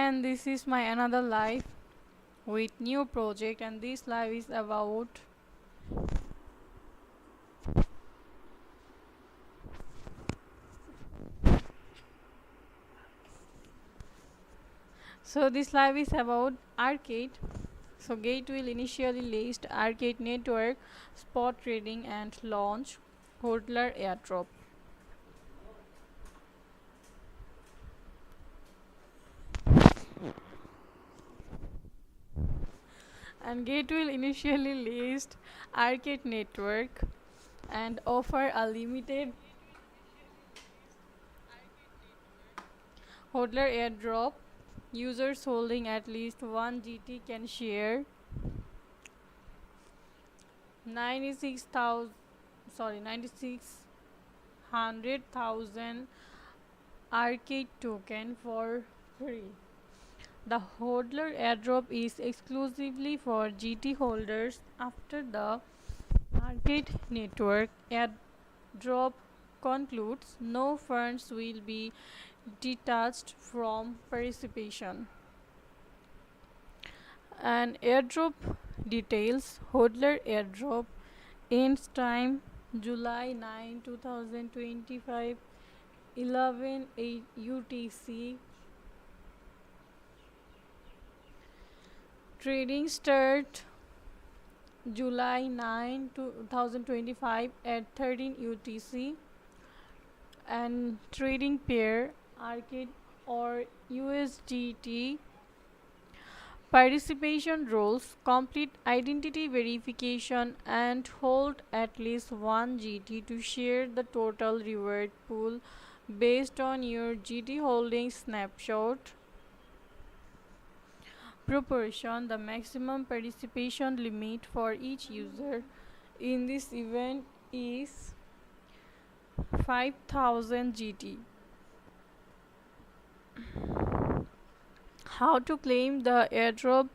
and this is my another live with new project, and this live is about this live is about RCADE. GATE will initially list RCADE network, spot trading and launch HODLER airdrop. And GATE will initially list RCADE network and offer a limited HODLER airdrop. Users holding at least 1 GT can share 96,000 RCADE token for free. The HODLER airdrop is exclusively for GT holders. After the RCADE network airdrop concludes, no funds will be detached from participation. And airdrop details: HODLER airdrop ends time July 9, 2025, 11 UTC. Trading start July 9, 2025 at 13 UTC. And trading pair RCADE or USDT. Participation rules: complete identity verification and hold at least 1 GT to share the total reward pool based on your GT holdings snapshot. Proportion: the maximum participation limit for each user in this event is 5000 GT. How to claim the airdrop: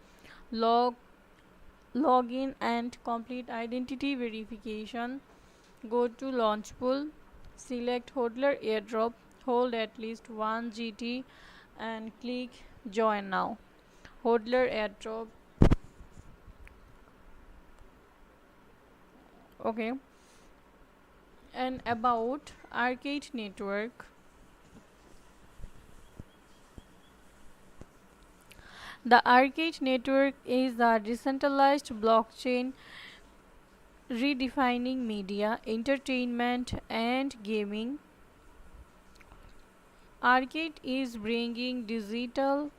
login and complete identity verification. Go to launch pool, select HODLER airdrop, hold at least 1 GT and click join now. HODLER airdrop. Okay. And about RCADE network. The RCADE network is a decentralized blockchain redefining media, entertainment and gaming. RCADE is bringing digital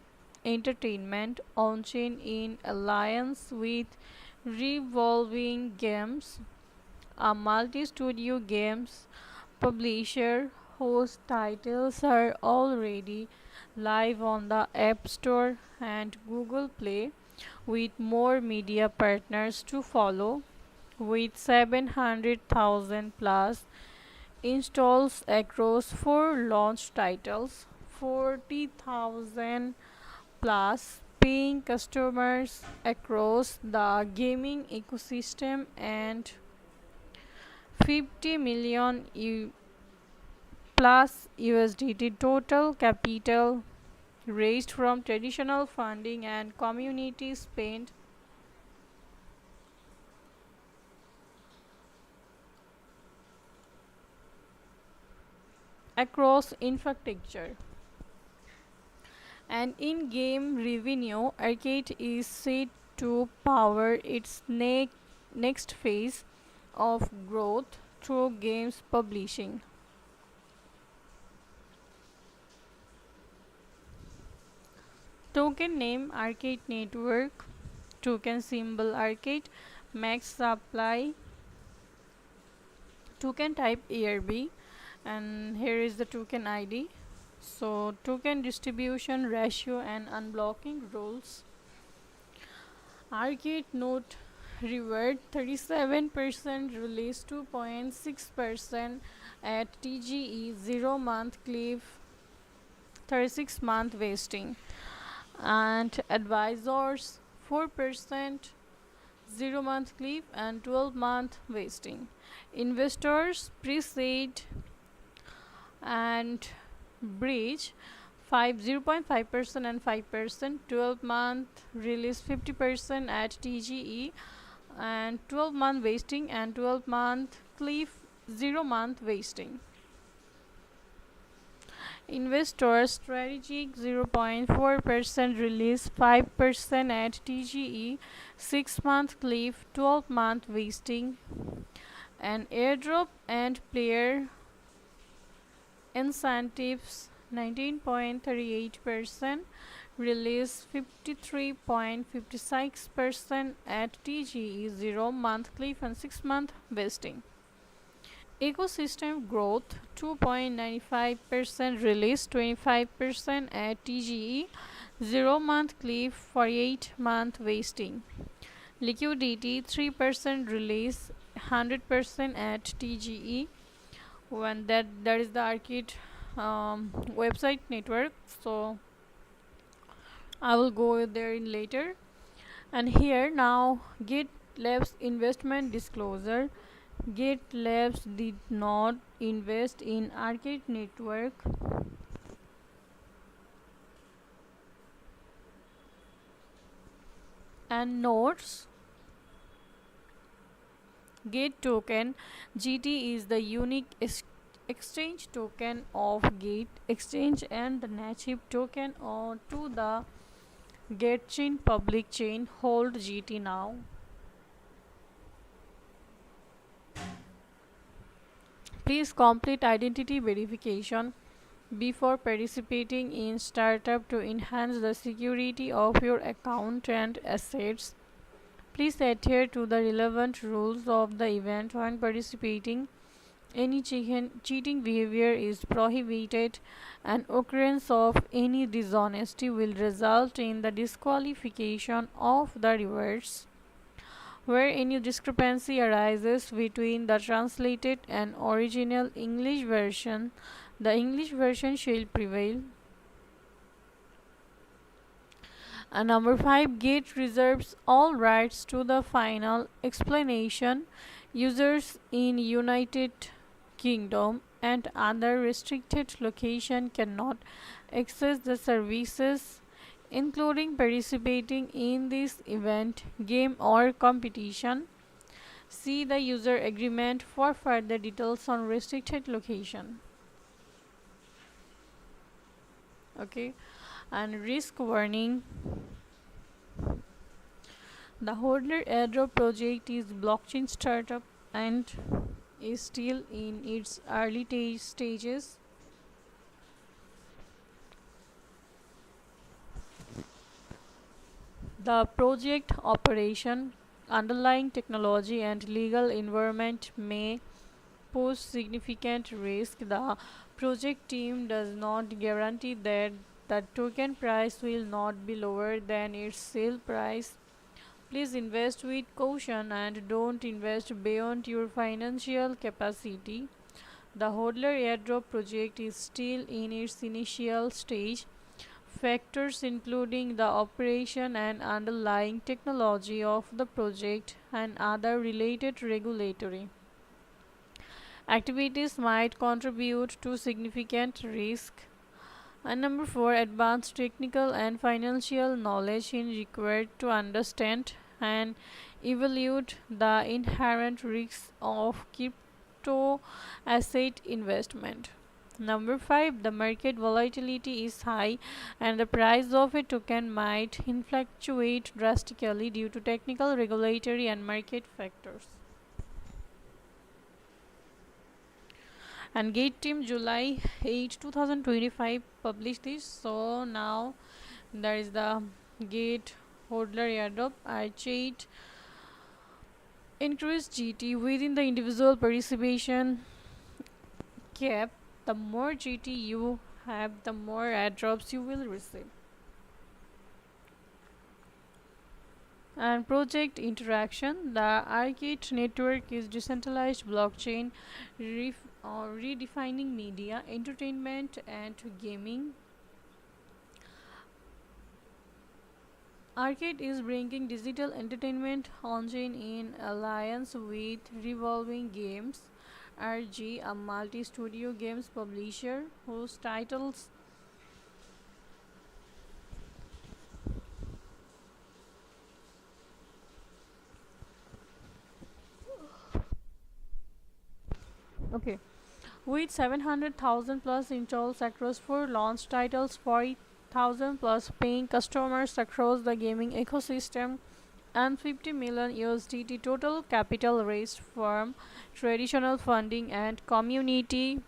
entertainment on-chain in alliance with Revolving Games, a multi-studio games publisher whose titles are already live on the App Store and Google Play, with more media partners to follow. With 700,000 plus installs across 4 launch titles, 40,000 plus paying customers across the gaming ecosystem, and 50 million plus USDT total capital raised from traditional funding and community spend. Across infrastructure and in-game revenue, RCADE is set to power its next phase of growth through games publishing. Token name: RCADE network. Token symbol: RCADE. Max supply. Token type: ARB. And here is the token ID. So token distribution ratio and unblocking rules. RCADE note reward: 37% release, 2.6% at TGE, 0 month cliff, 36 month vesting. And advisors: 4%, 0 month cliff and 12 month vesting. Investors: pre-seed and bridge, 0.5% and 5%. 12-month release 50% at TGE, and 12-month wasting and 12-month cliff 0-month wasting. Investor strategic 0.4% release 5% at TGE, 6-month cliff 12-month wasting. And airdrop and player incentives 19.38% release 53.56% at TGE, 0-month cliff and 6-month vesting. Ecosystem growth 2.95% release 25% at TGE, 0-month cliff 48-month vesting. Liquidity 3% release 100% at TGE. When that is the RCADE website network, so I will go there in later. And here now Gate Labs investment disclosure. Gate Labs did not invest in RCADE network. And notes: Gate token GT is the unique exchange token of Gate exchange and the native token to the Gate chain public chain. Hold GT now. Please complete identity verification before participating in startup to enhance the security of your account and assets. Please adhere to the relevant rules of the event when participating. Any cheating behavior is prohibited, and occurrence of any dishonesty will result in the disqualification of the rewards. Where any discrepancy arises between the translated and original English version, the English version shall prevail. And number 5, Gate reserves all rights to the final explanation. Users in United Kingdom and other restricted location cannot access the services, including participating in this event, game or competition. See the user agreement for further details on restricted location. Okay, and risk warning. The HODLER airdrop project is blockchain startup and is still in its early stages. The project operation, underlying technology and legal environment may pose significant risk. The project team does not guarantee that the token price will not be lower than its sale price. Please invest with caution and don't invest beyond your financial capacity. The HODLER airdrop project is still in its initial stage. Factors including the operation and underlying technology of the project and other related regulatory activities might contribute to significant risk. And number 4, advanced technical and financial knowledge is required to understand and evaluate the inherent risks of crypto asset investment. Number 5, the market volatility is high and the price of a token might fluctuate drastically due to technical, regulatory and market factors. And Gate team July 8, 2025 published this. So now there is the Gate HODLER airdrop. RCADE increase GT within the individual participation cap. The more GT you have, the more airdrops you will receive. And project interaction. The RCADE network is decentralized blockchain redefining media, entertainment and gaming. RCADE is bringing digital entertainment on-chain in alliance with Revolving Games RG, a multi-studio games publisher whose titles Okay. With 700,000 plus installs across 4 launch titles, 40,000 plus paying customers across the gaming ecosystem, and 50 million USDT total capital raised from traditional funding and community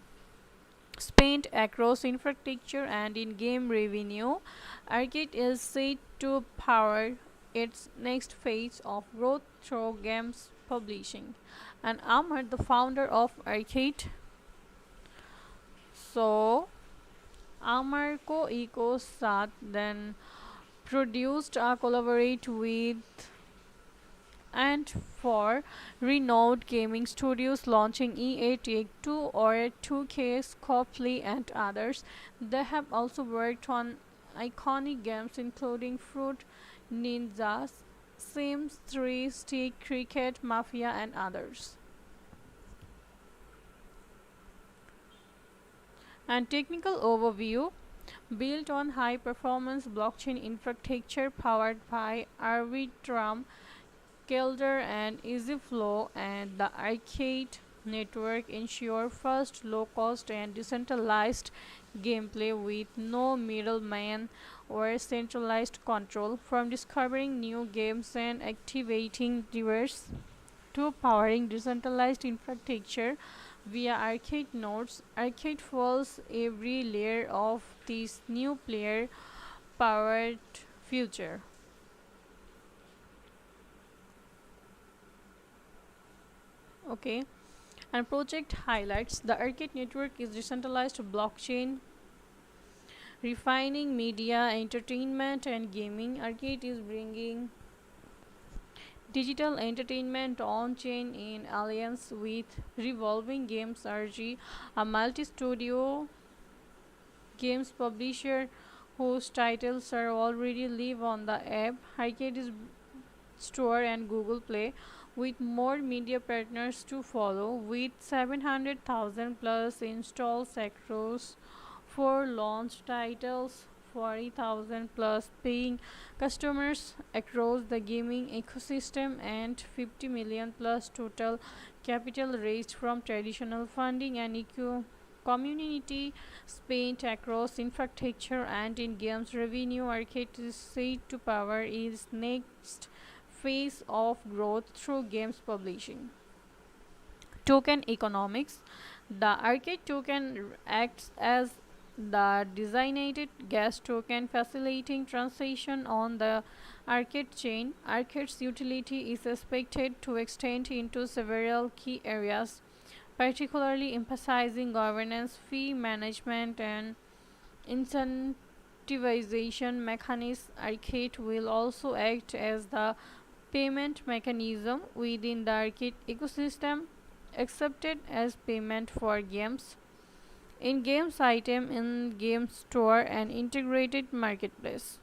spent across infrastructure and in-game revenue, Arcade is set to power its next phase of growth through games publishing. And Ahmad, the founder of Arcade, so Amar co-eco Sat then produced a collaborate with and for renowned gaming studios launching EA Take-Two or 2K Scopely and others. They have also worked on iconic games including Fruit Ninjas, Sims 3, Stick, Cricket, Mafia and others. And technical overview built on high performance blockchain infrastructure powered by Arbitrum, Calder and EasyFlow, and the Arcade network ensure fast, low cost and decentralized gameplay with no middleman or centralized control. From discovering new games and activating diverse to powering decentralized infrastructure via arcade nodes, Arcade follows every layer of this new player powered future. Okay, and project highlights the Arcade network is decentralized blockchain refining media, entertainment, and gaming. Arcade is bringing digital entertainment on-chain in alliance with Revolving Games RG, a multi-studio games publisher whose titles are already live on the app, Arcade Store and Google Play, with more media partners to follow. With 700,000 plus installs across 4 launch titles, 40,000 plus paying customers across the gaming ecosystem, and 50 million plus total capital raised from traditional funding and community spent across infrastructure and in games revenue. Arcade is set to power its next phase of growth through games publishing. Token economics. The Arcade token acts as the designated gas token facilitating transaction on the Arcade chain. Arcade's utility is expected to extend into several key areas, particularly emphasizing governance, fee management, and incentivization mechanisms. Arcade will also act as the payment mechanism within the Arcade ecosystem, accepted as payment for games, in games item, in game store, and integrated marketplace.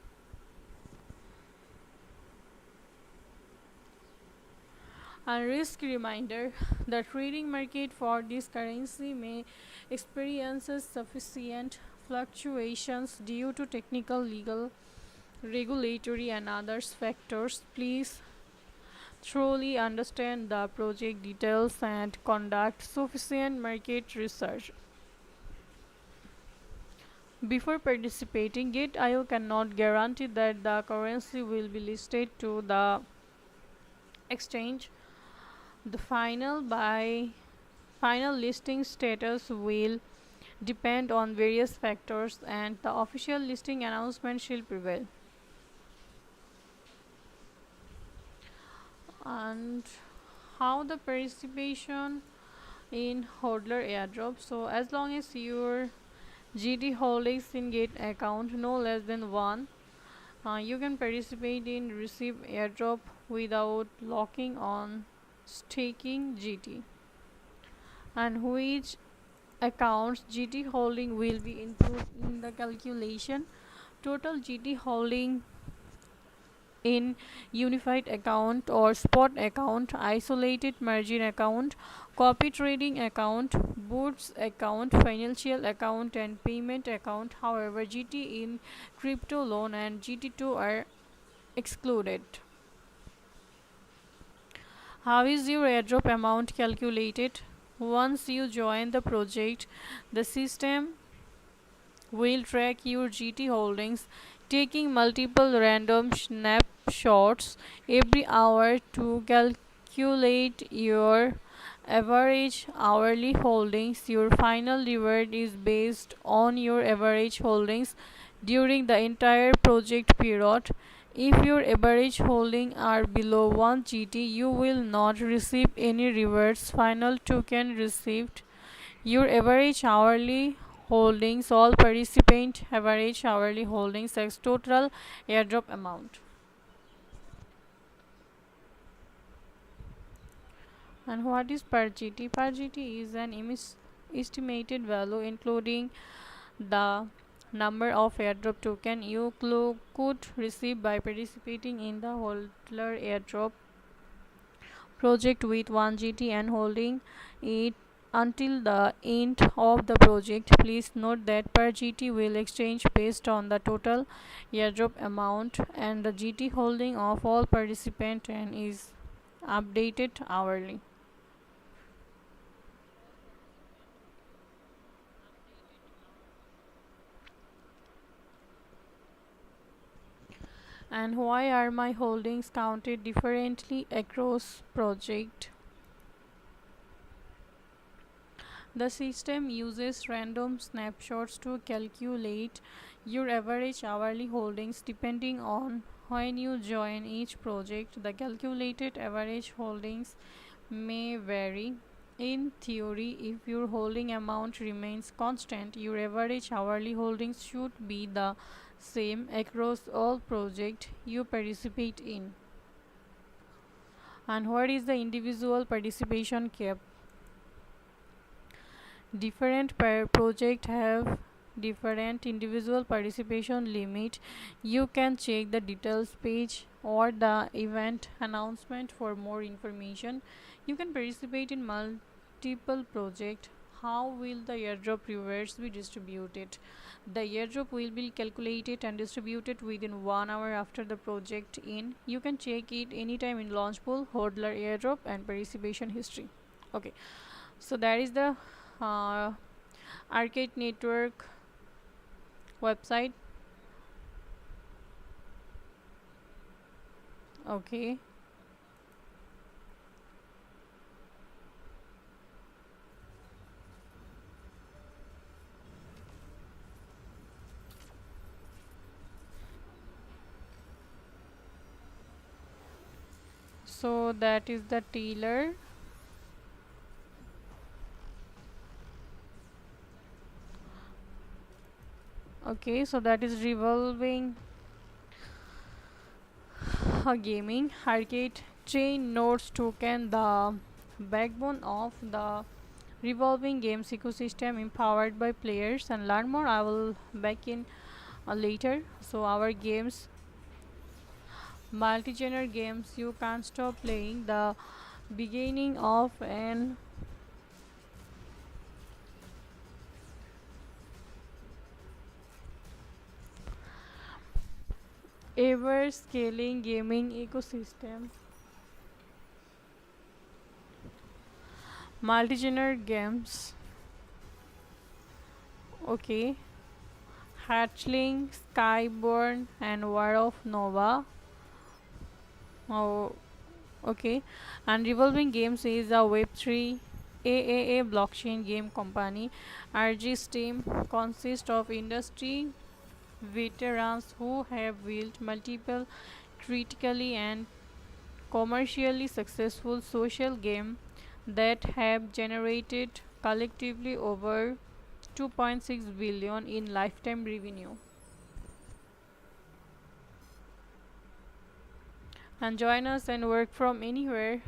A risk reminder: the trading market for this currency may experience sufficient fluctuations due to technical, legal, regulatory, and other factors. Please thoroughly understand the project details and conduct sufficient market research before participating. Gate.io cannot guarantee that the currency will be listed to the exchange. The final listing status will depend on various factors, and the official listing announcement shall prevail. And how the participation in HODLER airdrop. So as long as your GT holdings in Gate account no less than 1, you can participate in receive airdrop without locking on staking GT. And which accounts GT holding will be included in the calculation? Total GT holding in unified account or spot account, isolated margin account, copy trading account, boots account, financial account, and payment account. However, GT in crypto loan and GT2 are excluded. How is your airdrop amount calculated? Once you join the project, the system will track your GT holdings, taking multiple random snapshots every hour to calculate your average hourly holdings. Your final reward is based on your average holdings during the entire project period. If your average holdings are below 1 GT, you will not receive any rewards. Final token received your average hourly holdings, all participant average hourly holdings as total airdrop amount. And what is per GT? Per GT is an estimated value including the number of airdrop token you could receive by participating in the HODLER airdrop project with 1 GT and holding it until the end of the project. Please note that per GT will exchange based on the total airdrop amount and the GT holding of all participants and is updated hourly. And why are my holdings counted differently across project? The system uses random snapshots to calculate your average hourly holdings depending on when you join each project. The calculated average holdings may vary. In theory, if your holding amount remains constant, your average hourly holdings should be the same across all projects you participate in. And what is the individual participation cap? Different project have different individual participation limit. You can check the details page or the event announcement for more information. You can participate in multiple projects. How will the airdrop rewards be distributed? The airdrop will be calculated and distributed within 1 hour after the project in. You can check it anytime in Launchpool, HODLER airdrop and participation history. Okay, so that is the uh, arcade network website. Okay, so that is the tailor. Okay, so that is revolving gaming arcade chain nodes token, the backbone of the revolving games ecosystem empowered by players. And learn more I will back in later. So our games, multi-genre games, you can't stop playing, the beginning of an ever scaling gaming ecosystem. Multi-genre games. Okay, Hatchling, Skyborn and War of Nova. Oh, okay. And Revolving Games is a Web3 AAA blockchain game company. RG's team consists of industry veterans who have built multiple critically and commercially successful social games that have generated collectively over 2.6 billion in lifetime revenue. And join us and work from anywhere.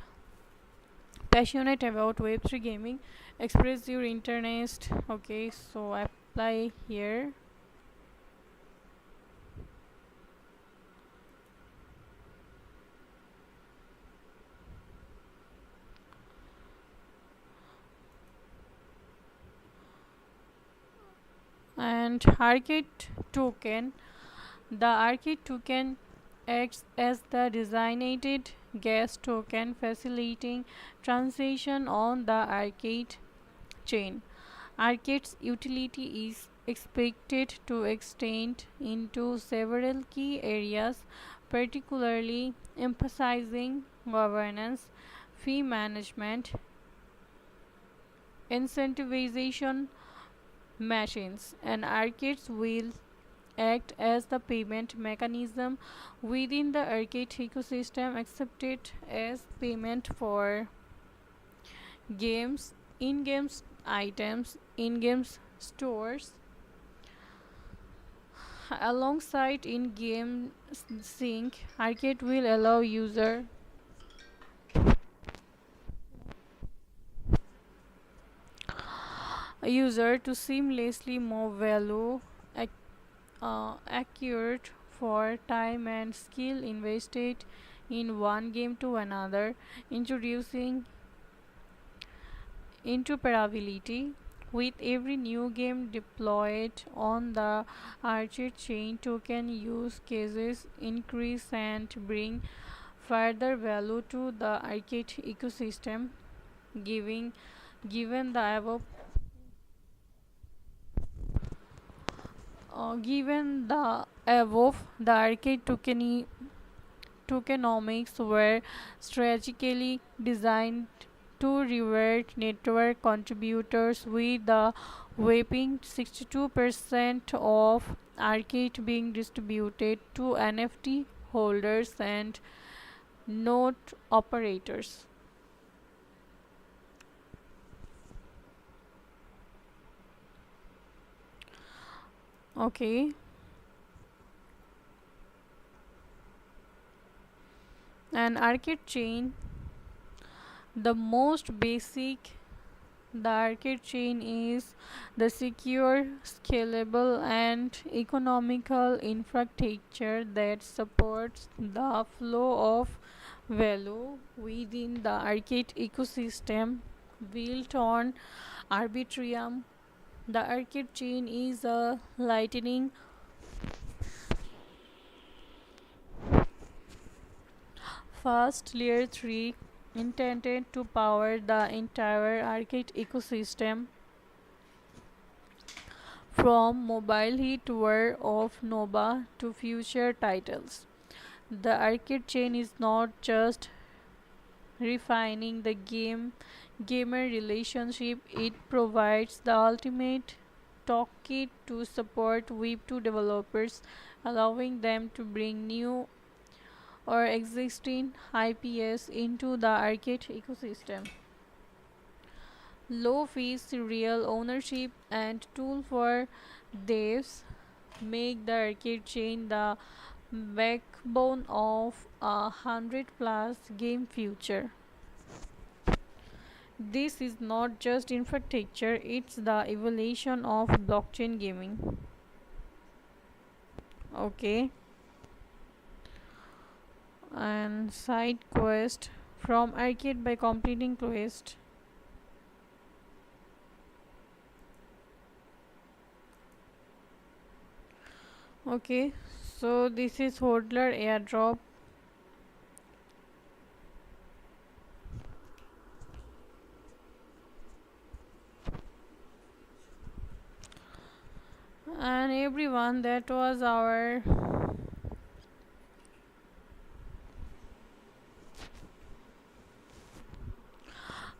Passionate about Web3 gaming, express your interest. Okay, so apply here. And arcade token, the arcade token acts as the designated gas token, facilitating transaction on the arcade chain. RCADE's utility is expected to extend into several key areas, particularly emphasizing governance, fee management, incentivization machines, and arcades will act as the payment mechanism within the arcade ecosystem, accepted as payment for games, in-game items, in-game stores. Alongside in-game sync, arcade will allow user to seamlessly move value accurate for time and skill invested in one game to another, introducing interoperability. With every new game deployed on the arcade chain, token use cases increase and bring further value to the arcade ecosystem. Giving given the above the arcade tokenomics were strategically designed to reward network contributors, with the whopping 62% of arcade being distributed to NFT holders and node operators. Okay, an arcade chain, the most basic. The arcade chain is the secure, scalable, and economical infrastructure that supports the flow of value within the arcade ecosystem. Built on Arbitrium, the arcade chain is a lightning fast layer 3 intended to power the entire arcade ecosystem, from mobile hit War of Nova to future titles. The arcade chain is not just refining the gamer relationship, it provides the ultimate toolkit to support Web2 developers, allowing them to bring new or existing IPs into the arcade ecosystem. Low fees, real ownership, and tool for devs make the arcade chain the backbone of a 100+ game future. This is not just infrastructure, it's the evolution of blockchain gaming. Okay, and side quest from arcade by completing quest. Okay, so this is HODLER airdrop. And everyone, that was our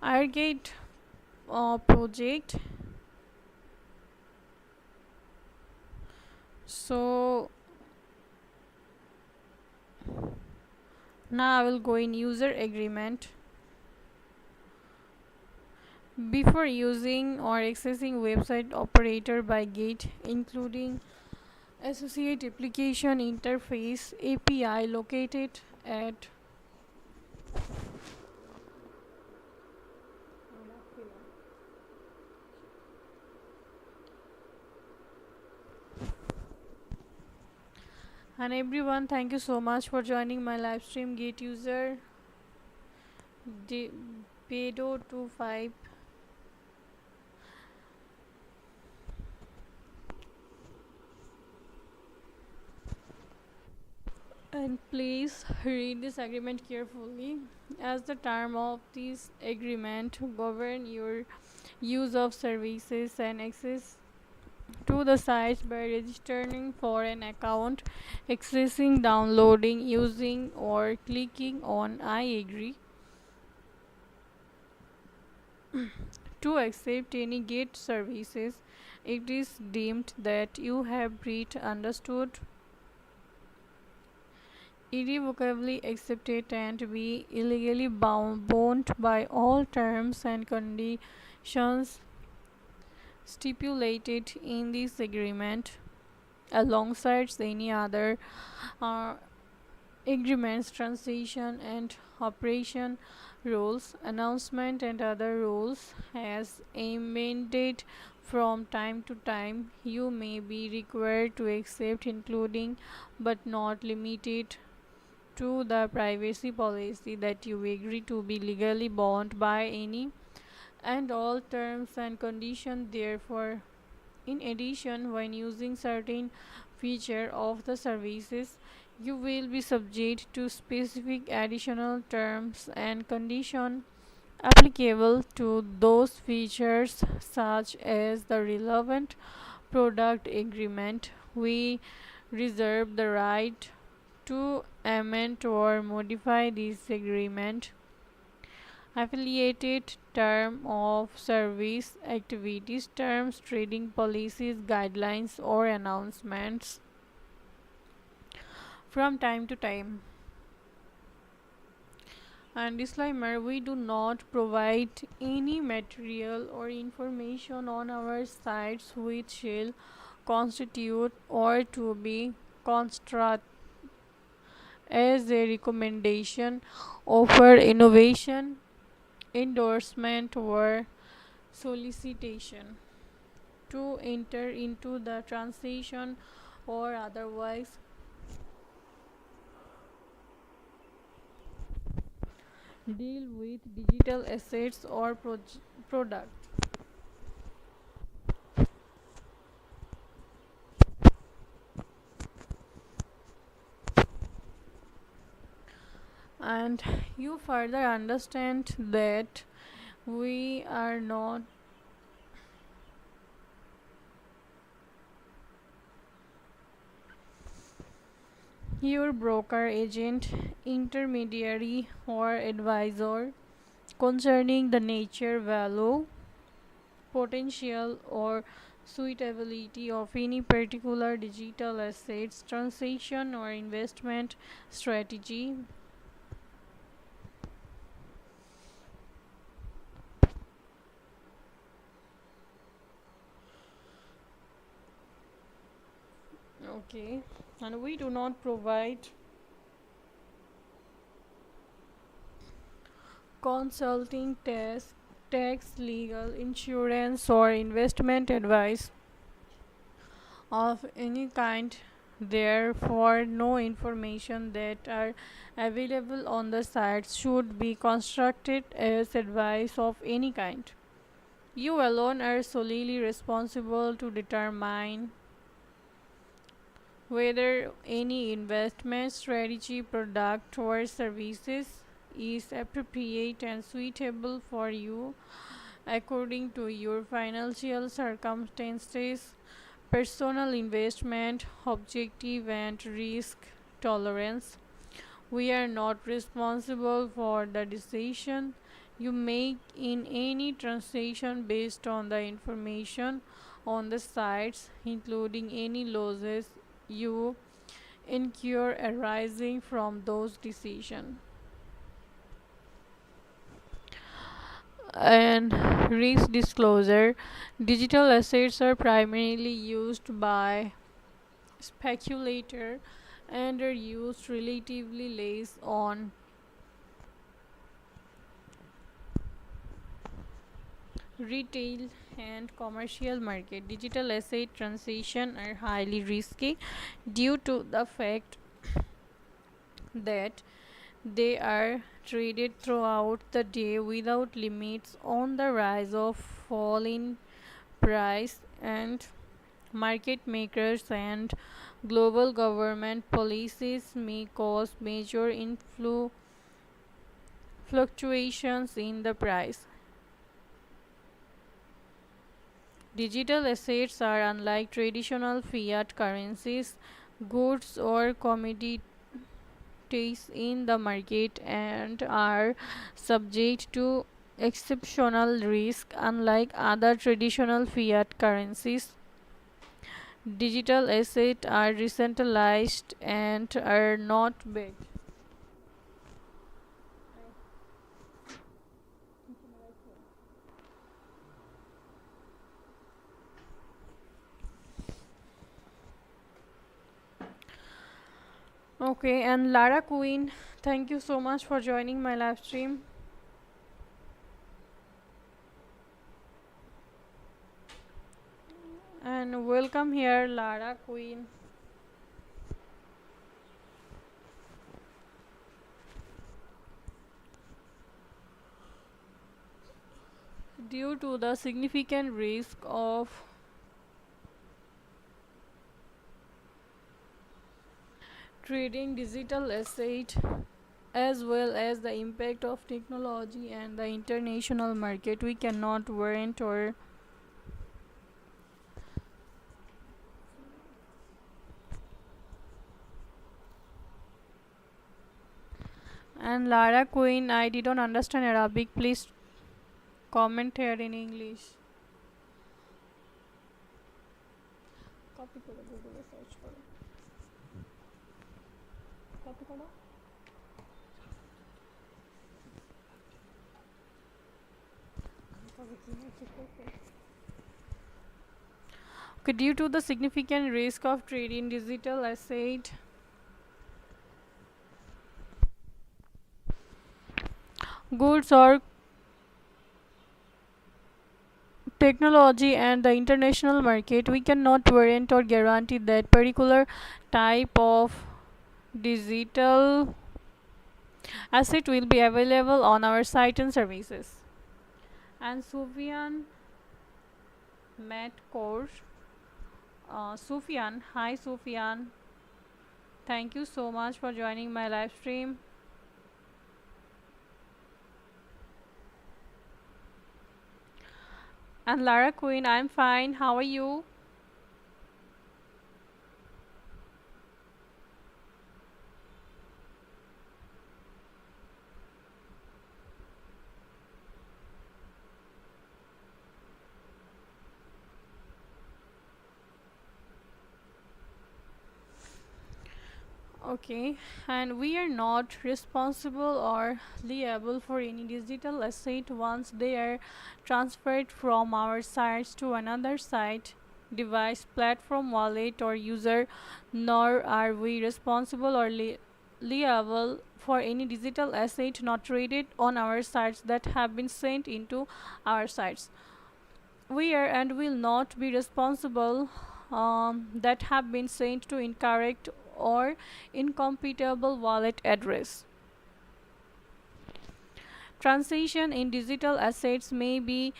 RCADE project. So now I will go in user agreement. Before using or accessing website operator by gate, including associate application interface API located at and everyone, thank you so much for joining my live stream. Gate user pedo25. And please read this agreement carefully, as the term of this agreement govern your use of services and access to the sites by registering for an account, accessing, downloading, using, or clicking on I agree to accept any GET services. It is deemed that you have read, understood, irrevocably accepted, and be illegally bound by all terms and conditions stipulated in this agreement, alongside any other uh, agreements, transition and operation rules, announcement and other rules as amended from time to time. You may be required to accept, including but not limited to the privacy policy that you agree to be legally bound by any and all terms and conditions. Therefore, in addition, when using certain feature of the services, you will be subject to specific additional terms and conditions applicable to those features, such as the relevant product agreement. We reserve the right to amend or modify this agreement, affiliated term of service, activities, terms, trading policies, guidelines, or announcements from time to time. And disclaimer, we do not provide any material or information on our sites which shall constitute or to be construed as a recommendation, offer, innovation, endorsement, or solicitation to enter into the transaction or otherwise deal with digital assets or product. And you further understand that we are not your broker, agent, intermediary, or advisor concerning the nature, value, potential, or suitability of any particular digital assets, transaction, or investment strategy. Okay, and we do not provide consulting, tax, legal, insurance, or investment advice of any kind. Therefore, no information that are available on the site should be constructed as advice of any kind. You alone are solely responsible to determine whether any investment strategy, product, or services is appropriate and suitable for you according to your financial circumstances, personal investment objective, and risk tolerance. We are not responsible for the decision you make in any transaction based on the information on the sites, including any losses you incur arising from those decisions. And risk disclosure, digital assets are primarily used by speculator and are used relatively less on retail and commercial market. Digital asset transactions are highly risky due to the fact that they are traded throughout the day without limits on the rise or fall in price and market makers and global government policies may cause major fluctuations in the price. Digital assets are unlike traditional fiat currencies, goods or commodities in the market and are subject to exceptional risk. Unlike other traditional fiat currencies, digital assets are decentralized and are not backed. Okay, and Lara Queen, thank you so much for joining my live stream. And welcome here, Lara Queen. Due to the significant risk of trading digital asset as well as the impact of technology and the international market, we cannot warrant or and Lara Queen, I didn't understand Arabic. Please comment here in English. Copy karo, Google search karo. Copy karo. Okay, due to the significant risk of trading digital asset, goods or technology and the international market, we cannot warrant or guarantee that particular type of digital asset will be available on our site and services. And Sufyan Matt Course, Sufyan, hi Sufyan, thank you so much for joining my live stream. And Lara Queen, I'm fine. How are you? Okay, and we are not responsible or liable for any digital asset once they are transferred from our sites to another site, device, platform, wallet, or user, nor are we responsible or liable for any digital asset not traded on our sites that have been sent into our sites. We are and will not be responsible that have been sent to incorrect or incompatible wallet address. Transaction in digital assets may be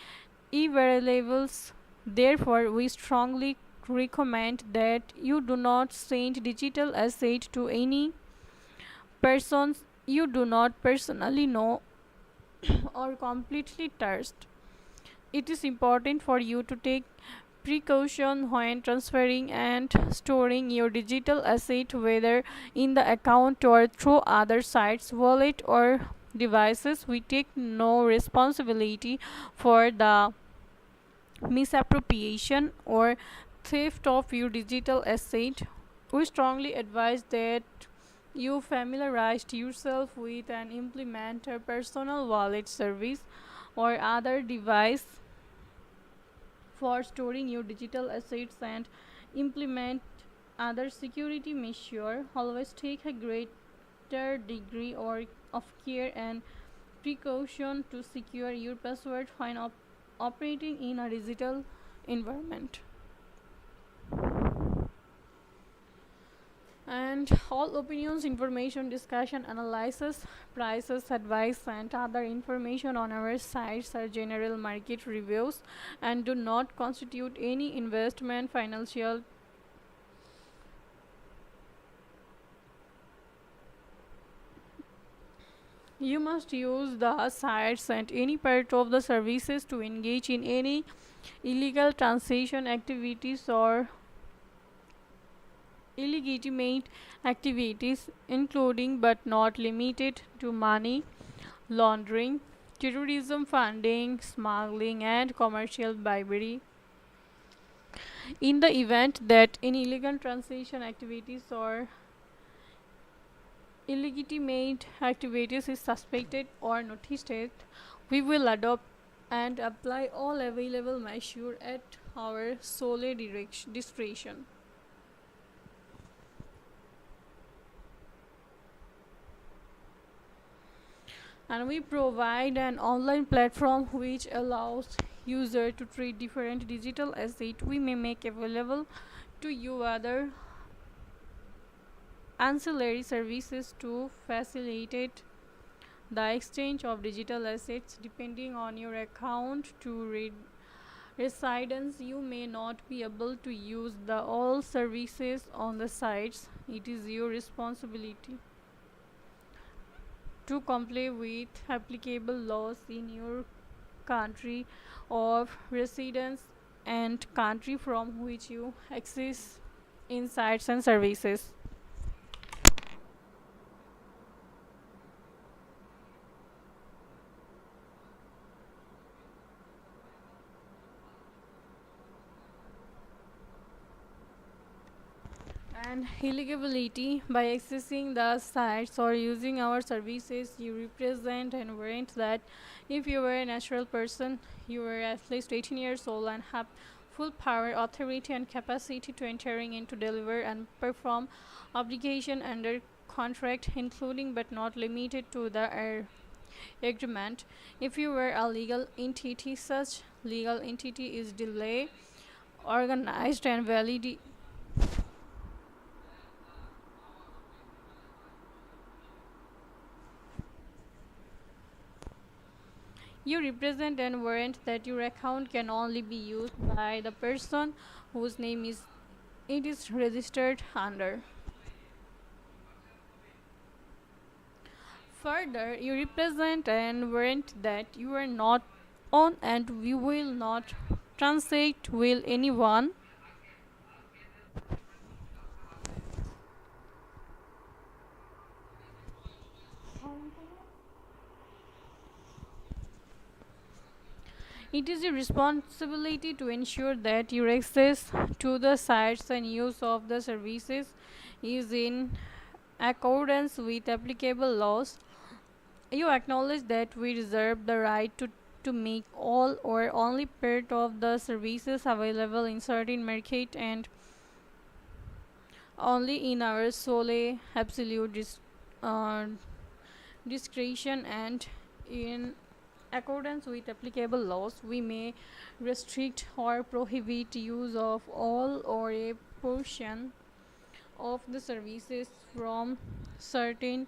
irrelevant. Therefore, we strongly recommend that you do not send digital asset to any persons you do not personally know or completely trust. It is important for you to take precaution when transferring and storing your digital asset, whether in the account or through other sites, wallet, or devices. We take no responsibility for the misappropriation or theft of your digital asset. We strongly advise that you familiarize yourself with and implement a personal wallet service or other device for storing your digital assets and implement other security measures. Always take a greater degree of care and precaution to secure your password when operating in a digital environment. And all opinions, information, discussion, analysis, prices, advice, and other information on our sites are general market reviews and do not constitute any investment, financial. You must use the sites and any part of the services to engage in any illegal transaction activities or illegitimate activities, including but not limited to money laundering, terrorism funding, smuggling, and commercial bribery. In the event that any illegal transaction activities or illegitimate activities is suspected or noticed, we will adopt and apply all available measures at our sole discretion. And we provide an online platform which allows user to trade different digital assets we may make available to you other ancillary services to facilitate the exchange of digital assets depending on your account to residence. You may not be able to use the all services on the sites. It is your responsibility to comply with applicable laws in your country of residence and country from which you access insights and services. And illegibility by accessing the sites or using our services, you represent and warrant that if you are a natural person, you are at least 18 years old and have full power, authority, and capacity to entering into deliver and perform obligation under contract, including but not limited to the agreement. If you were a legal entity, such legal entity is delay organized and valid. You represent and warrant that your account can only be used by the person whose name it is registered under. Further, you represent and warrant that you are not on and we will not transact with anyone. It is your responsibility to ensure that your access to the sites and use of the services is in accordance with applicable laws. You acknowledge that we reserve the right to make all or only part of the services available in certain market and only in our sole absolute uh, discretion, and in accordance with applicable laws we may restrict or prohibit use of all or a portion of the services from certain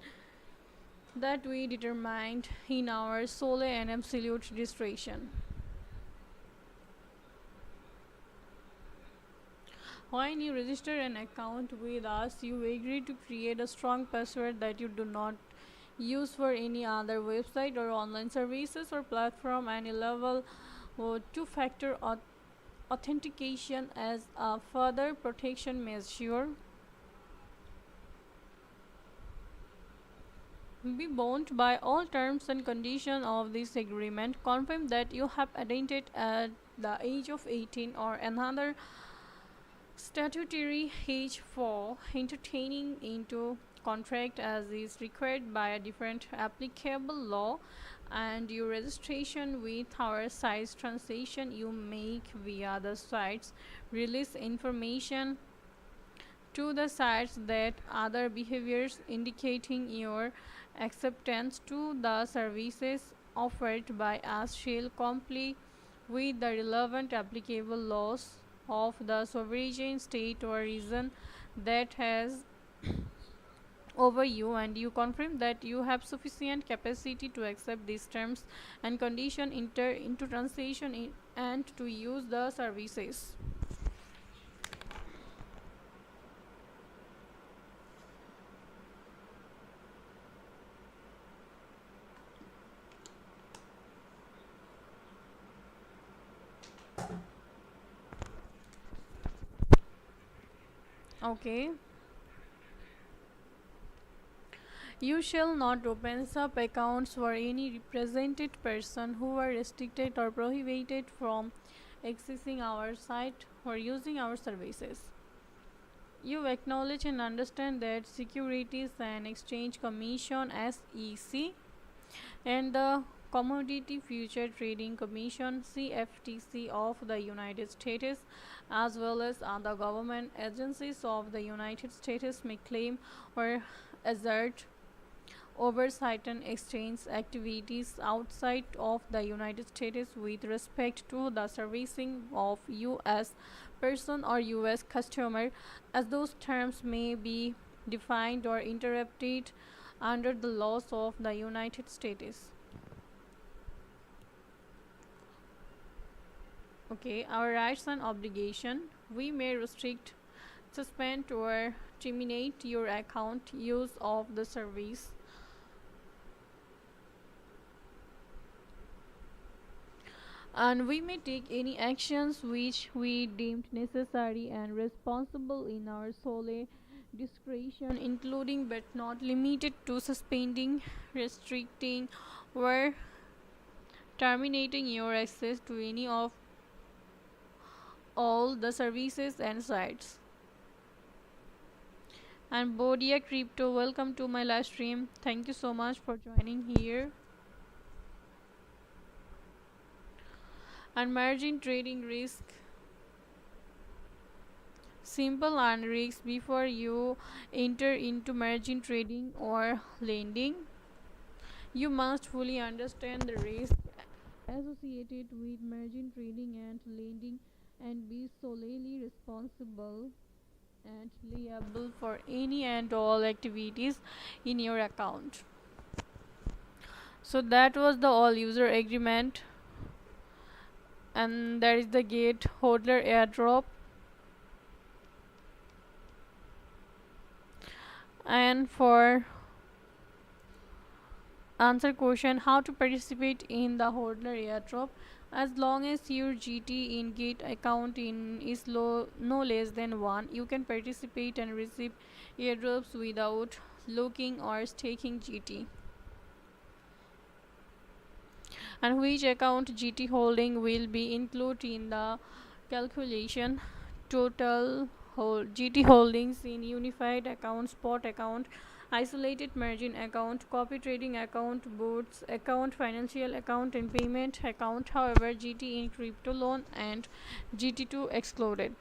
that we determined in our sole and absolute discretion. When you register an account with us, you agree to create a strong password that you do not use for any other website or online services or platform, and a level two-factor authentication as a further protection measure. Be bound by all terms and conditions of this agreement. Confirm that you have attained at the age of 18 or another statutory age for entertaining into contract as is required by a different applicable law, and your registration with our sites transaction you make via the sites release information to the sites that other behaviors indicating your acceptance to the services offered by us shall comply with the relevant applicable laws of the sovereign state or region that has over you, and you confirm that you have sufficient capacity to accept these terms and condition enter into translation and to use the services. Okay. You shall not open sub accounts for any represented person who are restricted or prohibited from accessing our site or using our services. You acknowledge and understand that Securities and Exchange Commission (SEC) and the Commodity Future Trading Commission (CFTC) of the United States, as well as other government agencies of the United States, may claim or assert oversight and exchange activities outside of the United States with respect to the servicing of U.S. person or U.S. customer, as those terms may be defined or interpreted under the laws of the United States. Okay, our rights and obligation. We may restrict, suspend, or terminate your account use of the service. And we may take any actions which we deemed necessary and responsible in our sole discretion, including but not limited to suspending, restricting, or terminating your access to any of all the services and sites. And Bodia Crypto, welcome to my live stream. Thank you so much for joining here. And margin trading risk. Simple and risks before you enter into margin trading or lending. You must fully understand the risk associated with margin trading and lending and be solely responsible and liable for any and all activities in your account. So that was the all user agreement, and that is the GATE HODLER airdrop. And for answer question how to participate in the HODLER airdrop, as long as your GT in GATE account is no less than 1, you can participate and receive airdrops without looking or staking GT. And which account GT holding will be included in the calculation? Total GT holdings in unified account, spot account, isolated margin account, copy trading account, boots account, financial account, and payment account. However, GT in crypto loan and GT2 excluded.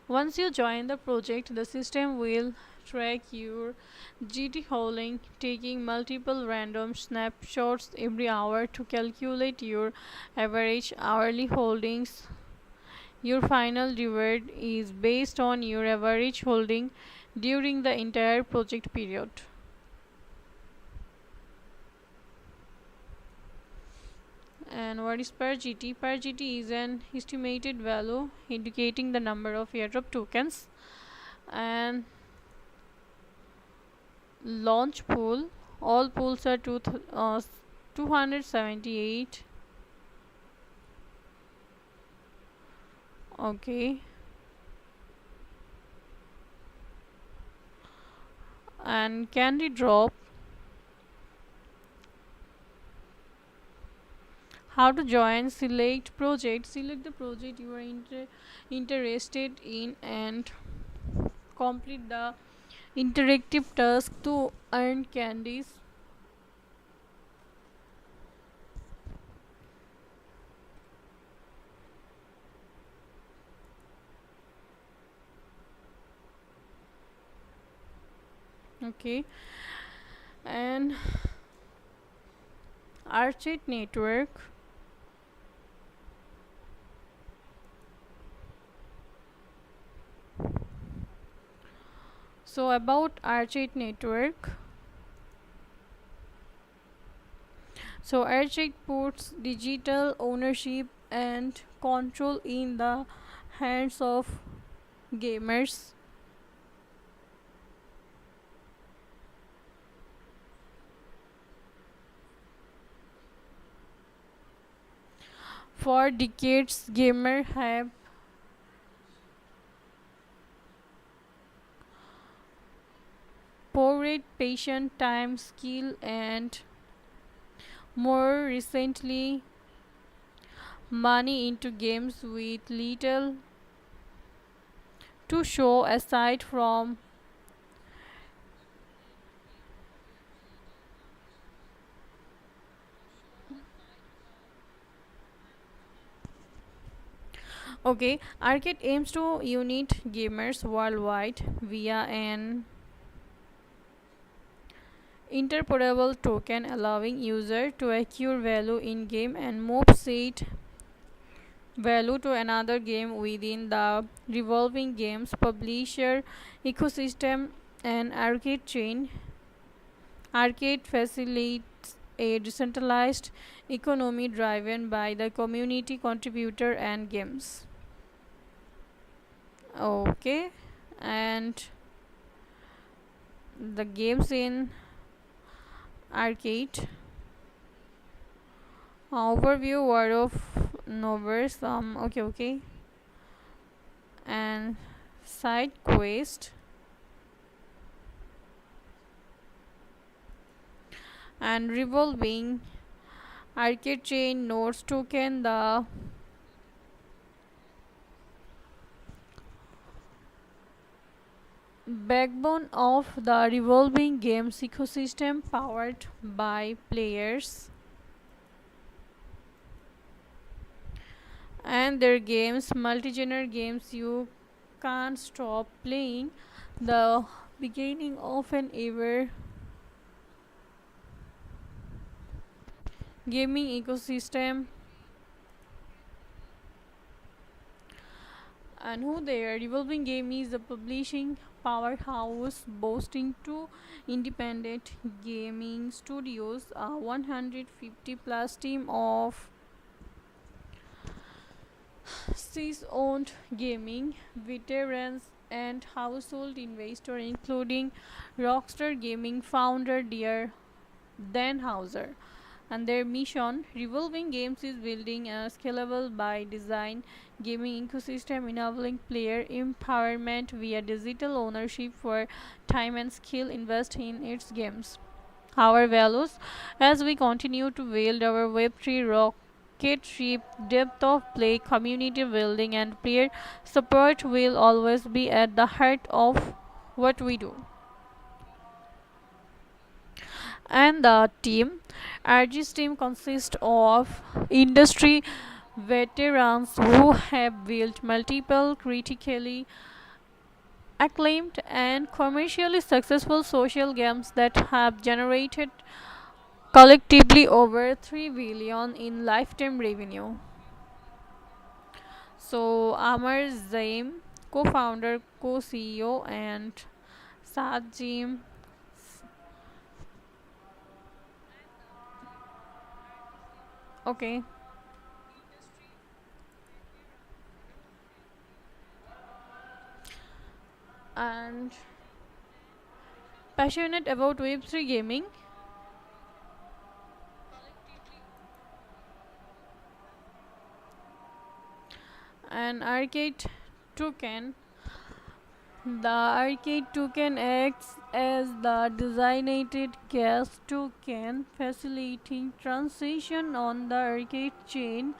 Once you join the project, the system will track your GT holding, taking multiple random snapshots every hour to calculate your average hourly holdings. Your final reward is based on your average holding during the entire project period. And what is per GT? Per GT is an estimated value indicating the number of airdrop tokens. And launch pool, all pools are 278. Okay. And candy drop. How to join? Select project. Select the project you are interested in and complete the interactive task to earn candies. Okay. And RCADE network. So about RCADE network. So RCADE puts digital ownership and control in the hands of gamers. For decades, gamers have poured patience, time, skill, and more recently, money into games with little to show aside from. Okay, Arcade aims to unite gamers worldwide via an interpretable token allowing user to acquire value in game and move said value to another game within the revolving games publisher ecosystem. And arcade chain. Arcade facilitates a decentralized economy driven by the community contributor and games. Okay, and the games in arcade. Overview word of novels. Okay. And side quest and revolving arcade chain nodes token, the backbone of the revolving games ecosystem powered by players and their games, multi-genre games you can't stop playing, the beginning of an ever gaming ecosystem. And who there, revolving game is a publishing powerhouse boasting two independent gaming studios, a 150 plus team of owned gaming veterans and household investors, including Rockstar Gaming founder dear Dan Houser. And their mission, Revolving Games, is building a scalable by design gaming ecosystem enabling player empowerment via digital ownership for time and skill invest in its games. Our values, as we continue to build our Web3 rocket ship, depth of play, community building, and player support will always be at the heart of what we do. And the team, RG's team consists of industry veterans who have built multiple critically acclaimed and commercially successful social games that have generated collectively over 3 billion in lifetime revenue. So Amar Zaim, co-founder, co-CEO, and Saad Jim. Okay, and passionate about Web3 gaming. And arcade token. The arcade token acts as the designated gas token, facilitating transaction on the arcade chain.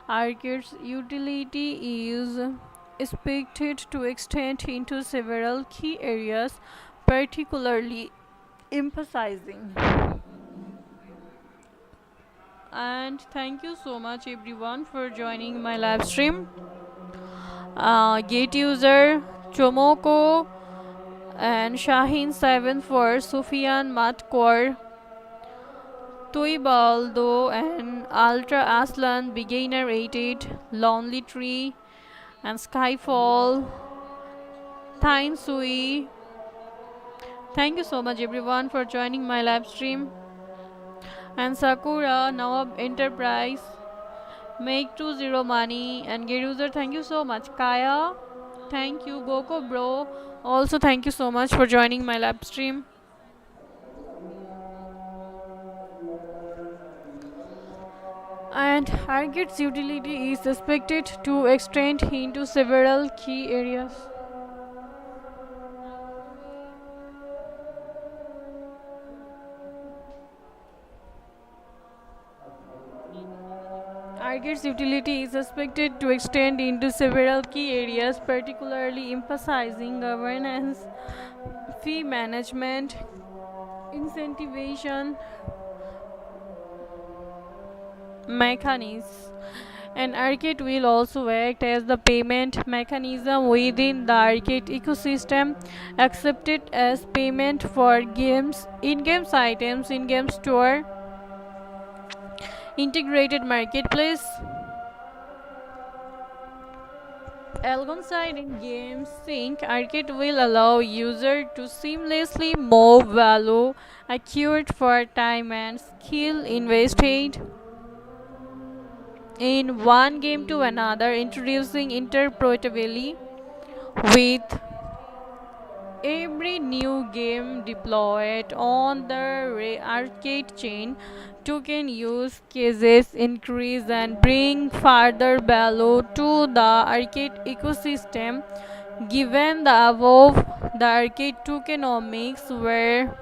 Arcade's utility is expected to extend into several key areas, particularly emphasizing. And thank you so much everyone for joining my live stream. Gate user Chomoko and Shaheen 7 for Sufyan Matkor, Tuibaldo and Ultra Aslan Beginner 88, Lonely Tree and Skyfall, Tyne Sui, Thank you so much everyone for joining my live stream. And Sakura, Nawab Enterprise, Make 20 Money, and Get User, thank you so much. Kaya, thank you. Goko Bro, also thank you so much for joining my live stream. And RCADE's utility is expected to extend into several key areas. RCADE's utility is expected to extend into several key areas, particularly emphasizing governance, fee management, incentivization mechanisms. And RCADE will also act as the payment mechanism within the RCADE ecosystem, accepted as payment for games, in-game items, in-game store, integrated marketplace, alongside in-game sync. RCADE will allow user to seamlessly move value acquired for time and skill invested in one game to another, introducing interoperability with every new game deployed on the arcade chain. Token use cases increase and bring further value to the arcade ecosystem. Given the above, the arcade tokenomics were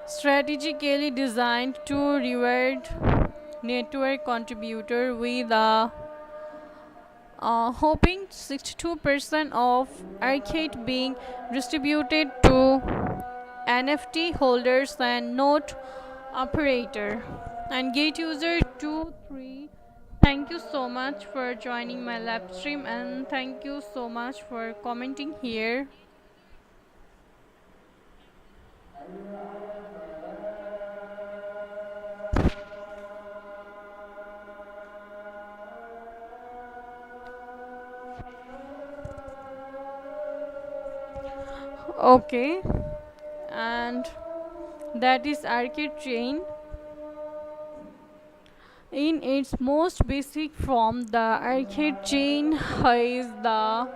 strategically designed to reward network contributor with a hoping 62% of arcade being distributed to NFT holders and node operator. And gate user 23, thank you so much for joining my live stream, and thank you so much for commenting here. Okay, and that is arcade chain. In its most basic form, the arcade chain is the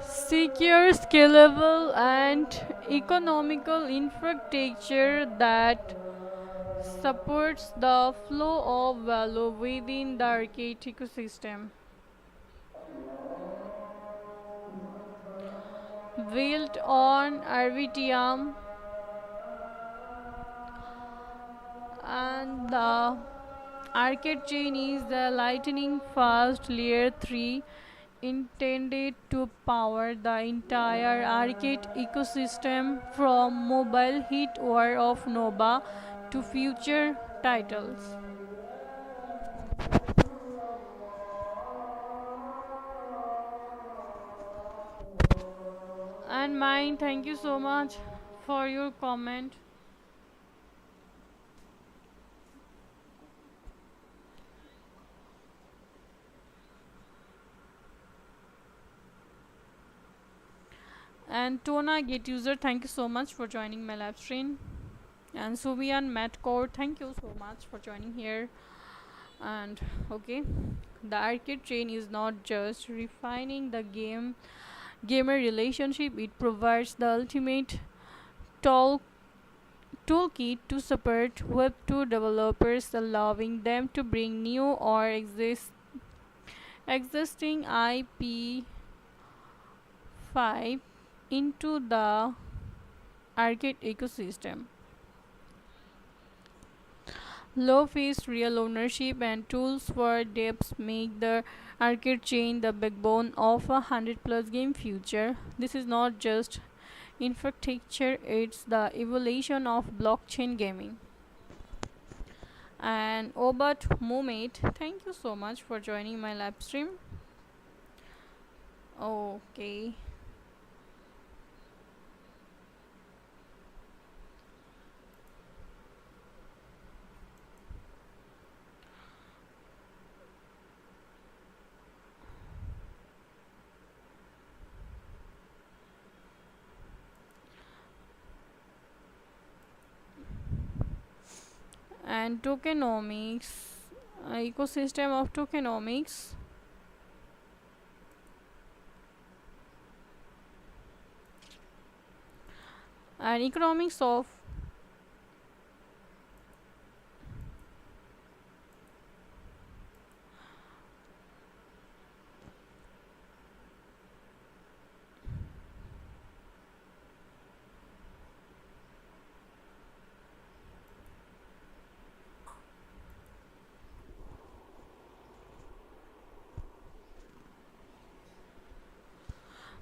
secure, scalable, and economical infrastructure that supports the flow of value within the arcade ecosystem. Built on RVTM and the arcade chain is the lightning fast layer 3 intended to power the entire arcade ecosystem from mobile hit war of Nova to future titles. And mine, thank you so much for your comment. And Tona Get User, thank you so much for joining my live stream. And Subian Matcore, thank you so much for joining here. And okay, the arcade chain is not just refining the gamer relationship, it provides the ultimate tool toolkit to support Web2 developers, allowing them to bring new or existing IP5 into the arcade ecosystem. Low fees, real ownership, and tools for devs make the arcade chain the backbone of a 100+ game future. This is not just infrastructure, it's the evolution of blockchain gaming. And Obat Mumate, thank you so much for joining my live stream. Okay. and tokenomics, ecosystem of tokenomics, and economics of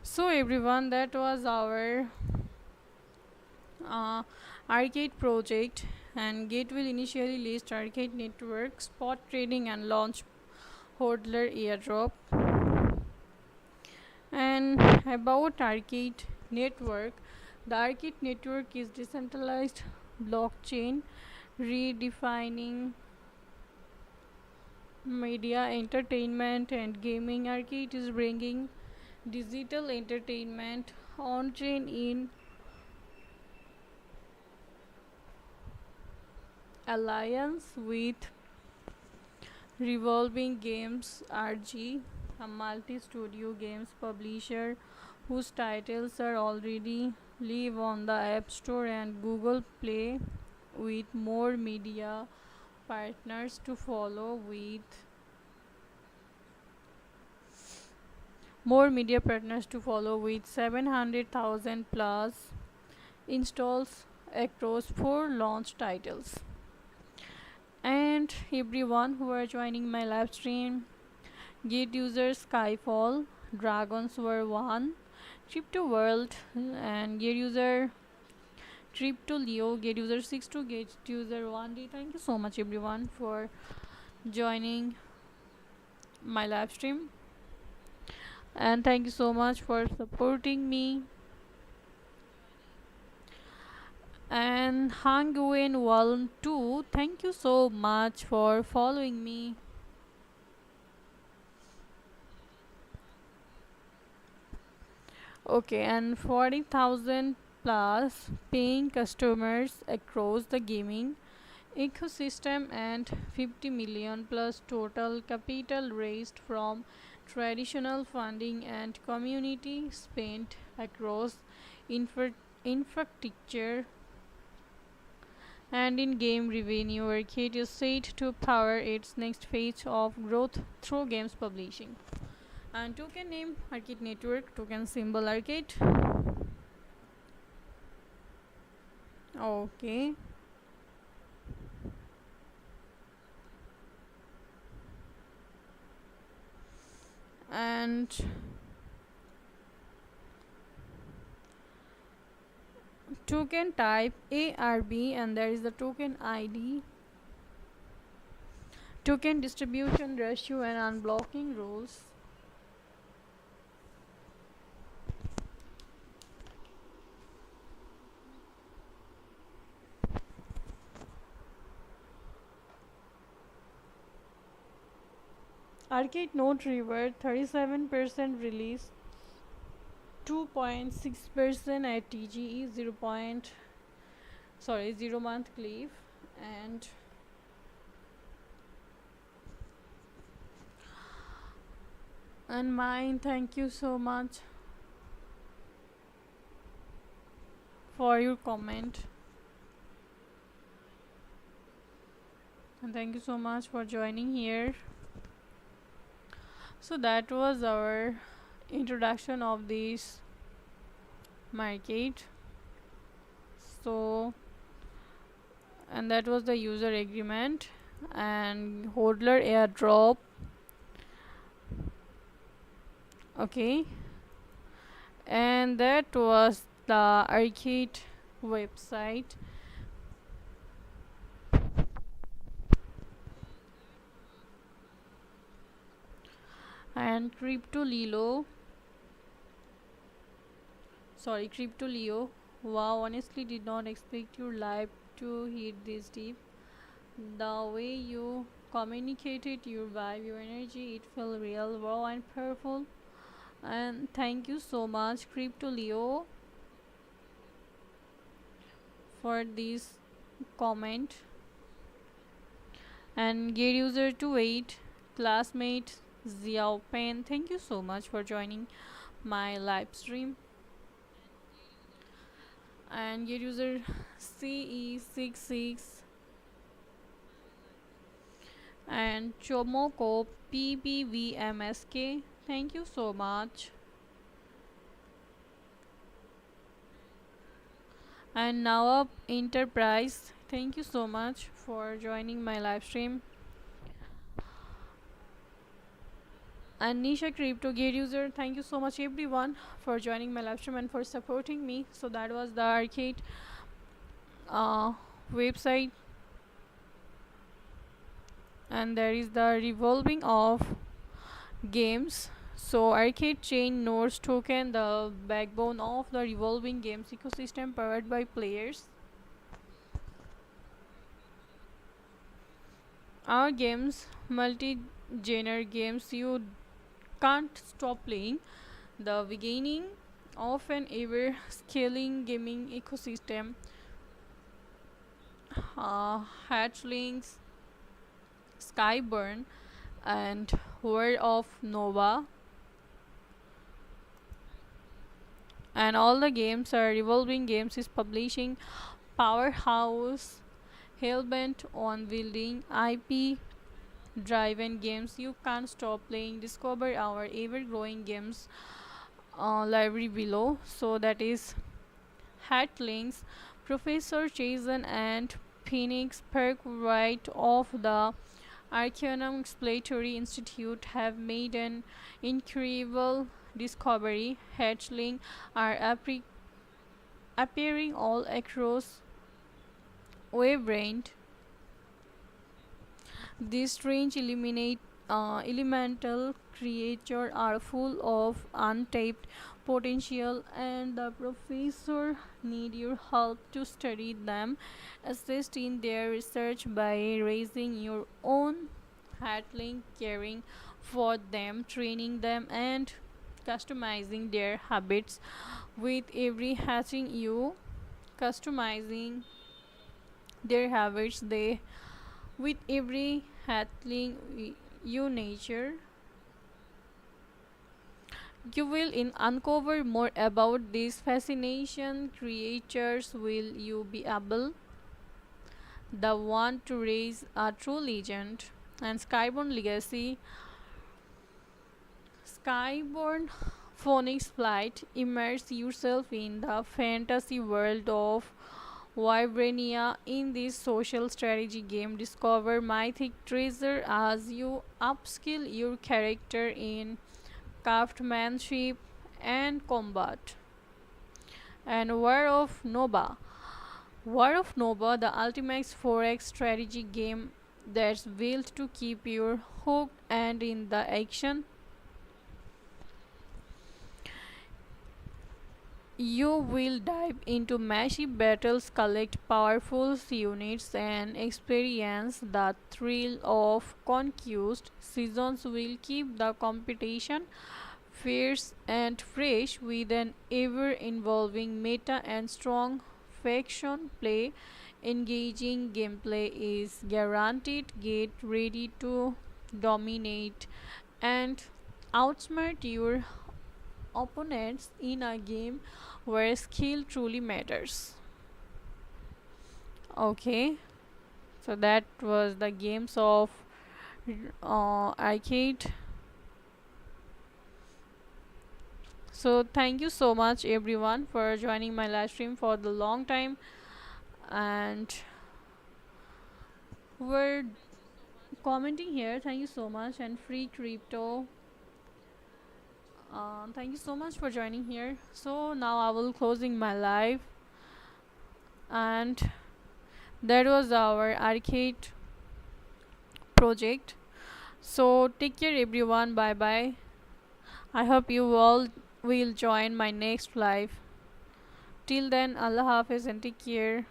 so everyone, that was our uh, arcade project, and Gate will initially list arcade network, spot trading, and launch hodler airdrop. And about arcade network, the arcade network is decentralized blockchain redefining media entertainment and gaming. Arcade is bringing digital entertainment on chain in alliance with Revolving Games RG, a multi-studio games publisher whose titles are already live on the App Store and Google Play, with partners to follow with more media partners to follow with 700,000 plus installs across 4 launch titles. And everyone who are joining my live stream, Gate user Skyfall, Dragons were 1, Trip to World, and Gate user Trip to Leo, Gate user 62, Gate user 1D. Thank you so much everyone for joining my live stream, and thank you so much for supporting me. And Hanguen Wallen 2, thank you so much for following me. Okay, and 40,000 plus paying customers across the gaming ecosystem, and 50 million plus total capital raised from traditional funding and community spent across infrastructure and in-game revenue. Arcade is set to power its next phase of growth through games publishing. And token name Arcade Network, token symbol Arcade. Okay. And token type ARB, and there is the token ID, token distribution ratio, and unblocking rules. Arcade Note Reward 37% release, 2.6% at TGE, 0 month cliff, and mine. Thank you so much for your comment, and thank you so much for joining here. So that was our introduction of this market. So, and that was the user agreement and hodler airdrop. Okay, and that was the arcade website. And Crypto Leo. Wow, honestly did not expect your live to hit this deep. The way you communicated your vibe, your energy, it felt real, raw, and powerful. And thank you so much, Crypto Leo, for this comment. And Gear User 28, classmate Xiao Pen, thank you so much for joining my live stream. And Gear User CE66 and Chomoko PPVMSK, thank you so much. And Now Up Enterprise, thank you so much for joining my live stream. And Nisha Crypto Gear User, thank you so much everyone for joining my live stream and for supporting me. So that was the arcade uh, website, and there is the revolving of games. So arcade chain nodes token, the backbone of the revolving games ecosystem powered by players. Our games, multi-genre games you can't stop playing, the beginning of an ever scaling gaming ecosystem. Hatchlings, Skyburn, and World of Nova, and all the games are revolving games is publishing powerhouse hellbent on building IP driven games you can't stop playing. Discover our ever growing games library below. So that is Hatlinks, Professor Jason and Phoenix Perk right of the Arcanum Exploratory Institute have made an incredible discovery. Hatchling are appearing all across Wavebrain. These strange elemental creatures are full of untapped potential, and the professor need your help to study them. Assist in their research by raising your own hatchling, caring for them, training them, and customizing their habits. With every hatching, you customizing their habits. They with every hatchling you nature, you will uncover more about these fascination creatures. Will you be able the one to raise a true legend? And Skyborn Phoenix Flight, immerse yourself in the fantasy world of Vibrania in this social strategy game. Discover mythic treasure as you upskill your character in craftsmanship and combat. And War of Nova, the ultimate 4X strategy game that's built to keep you hooked and in the action. You will dive into massive battles, collect powerful units, and experience the thrill of conquest. Seasons will keep the competition fierce and fresh with an ever evolving meta and strong faction play. Engaging gameplay is guaranteed. Get ready to dominate and outsmart your opponents in a game where skill truly matters. Okay, so that was the games of arcade. So thank you so much everyone for joining my live stream for the long time, and we're commenting here. Thank you so much. And Free Crypto, thank you so much for joining here. So now I will closing my live, and that was our arcade project. So take care everyone, bye bye. I hope you all will join my next live. Till then, Allah Hafiz and take care.